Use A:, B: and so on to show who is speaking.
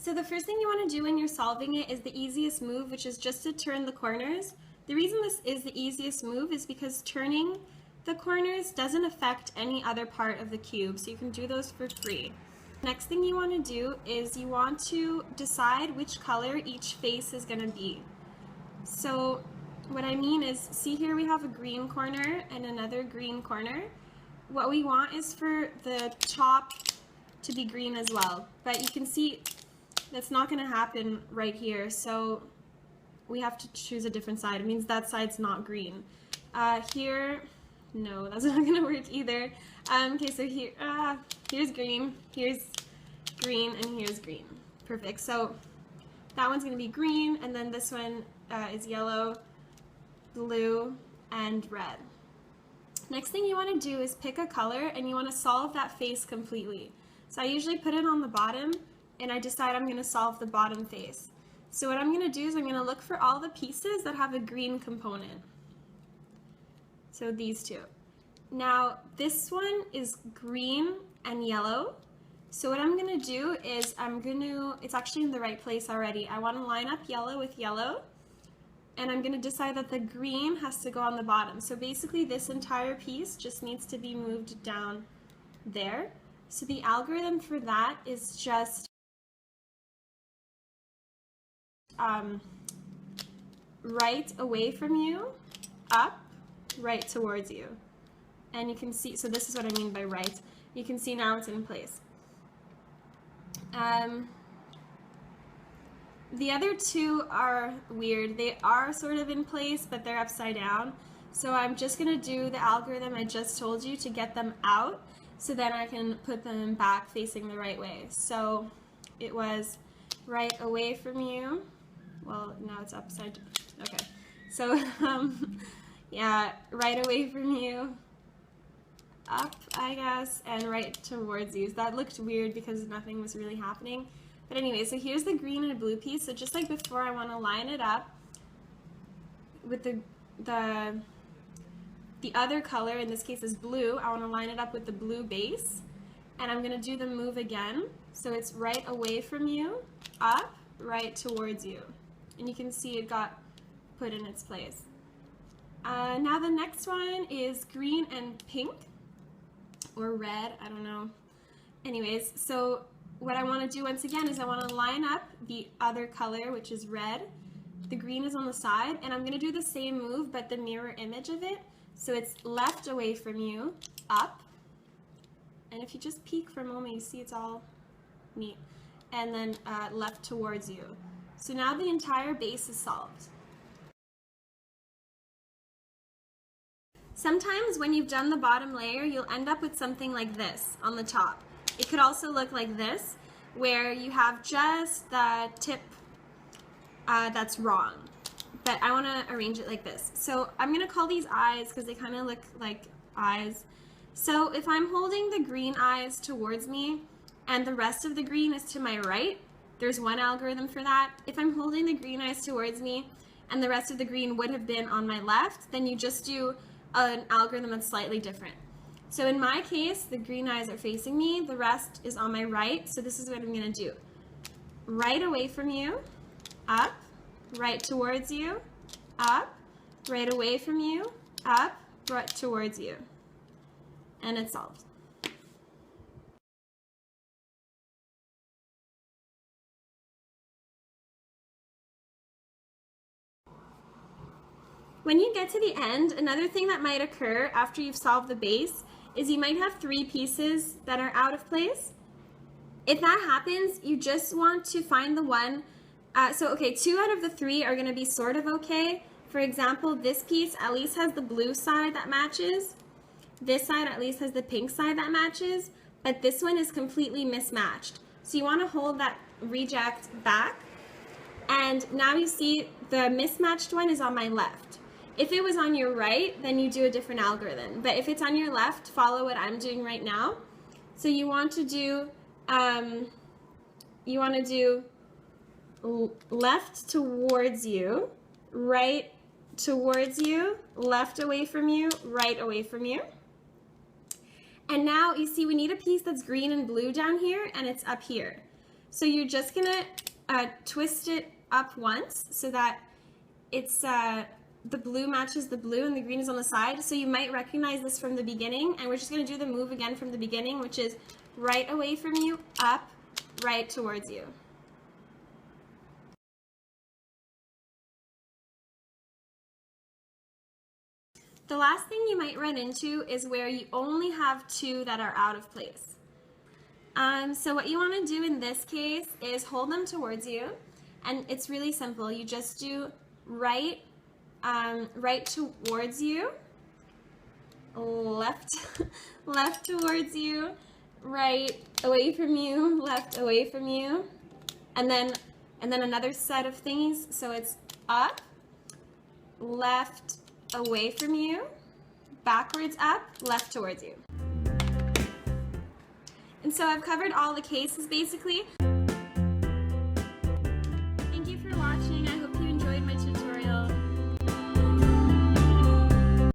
A: So the first thing you want to do when you're solving it is the easiest move, which is just to turn the corners. The reason this is the easiest move is because turning the corners doesn't affect any other part of the cube, so you can do those for free. Next thing you want to do is you want to decide which color each face is going to be. So what I mean is, see here we have a green corner and another green corner. What we want is for the top to be green as well, but you can see that's not going to happen right here, so we have to choose a different side. It means that side's not green. Here, no, that's not going to work either. Okay, so here, here's green, and here's green. Perfect. So that one's going to be green, and then this one is yellow, blue, and red. Next thing you want to do is pick a color, and you want to solve that face completely. So I usually put it on the bottom, and I decide I'm going to solve the bottom face. So what I'm going to do is I'm going to look for all the pieces that have a green component. So these two. Now this one is green and yellow. So what I'm going to do is it's actually in the right place already. I want to line up yellow with yellow, and I'm going to decide that the green has to go on the bottom. So basically this entire piece just needs to be moved down there. So the algorithm for that is just right away from you, up, right towards you. And you can see, so this is what I mean by right. You can see now it's in place. The other two are weird. They are sort of in place, but they're upside down. So I'm just going to do the algorithm I just told you to get them out, so then I can put them back facing the right way. So it was right away from you. Well, now it's upside down. Okay. So, yeah, right away from you, up, I guess, and right towards you. So that looked weird because nothing was really happening. But anyway, so here's the green and blue piece. So just like before, I want to line it up with the other color, in this case is blue. I want to line it up with the blue base, and I'm going to do the move again. So it's right away from you, up, right towards you. And you can see it got put in its place. Now the next one is green and pink, or red, I don't know. Anyways, so what I want to do once again is I want to line up the other color, which is red. The green is on the side, and I'm going to do the same move, but the mirror image of it. So it's left away from you, up, and if you just peek for a moment, you see it's all neat, and then left towards you. So now the entire base is solved. Sometimes when you've done the bottom layer, you'll end up with something like this on the top. It could also look like this, where you have just the tip that's wrong. But I want to arrange it like this. So I'm going to call these eyes because they kind of look like eyes. So if I'm holding the green eyes towards me and the rest of the green is to my right, there's one algorithm for that. If I'm holding the green eyes towards me and the rest of the green would have been on my left, then you just do an algorithm that's slightly different. So in my case, the green eyes are facing me, the rest is on my right, so this is what I'm going to do. Right away from you, up, right towards you, up, right away from you, up, right towards you. And it's solved. When you get to the end, another thing that might occur after you've solved the base is you might have 3 pieces that are out of place. If that happens, you just want to find the one. So okay, 2 out of the 3 are going to be sort of okay. For example, this piece at least has the blue side that matches. This side at least has the pink side that matches, but this one is completely mismatched. So you want to hold that reject back, and now you see the mismatched one is on my left. If it was on your right, then you do a different algorithm. But if it's on your left, follow what I'm doing right now. So you want to do left towards you, right towards you, left away from you, right away from you. And now you see we need a piece that's green and blue down here, and it's up here. So you're just gonna twist it up once so that it's the blue matches the blue and the green is on the side. So you might recognize this from the beginning, and we're just gonna do the move again from the beginning, which is right away from you, up, right towards you. The last thing you might run into is where you only have two that are out of place. So what you want to do in this case is hold them towards you, and it's really simple. You just do right towards you, left towards you, right away from you, left away from you, and then another set of things. So it's up, left away from you, backwards up, left towards you. And so I've covered all the cases basically. Thank you for watching. I hope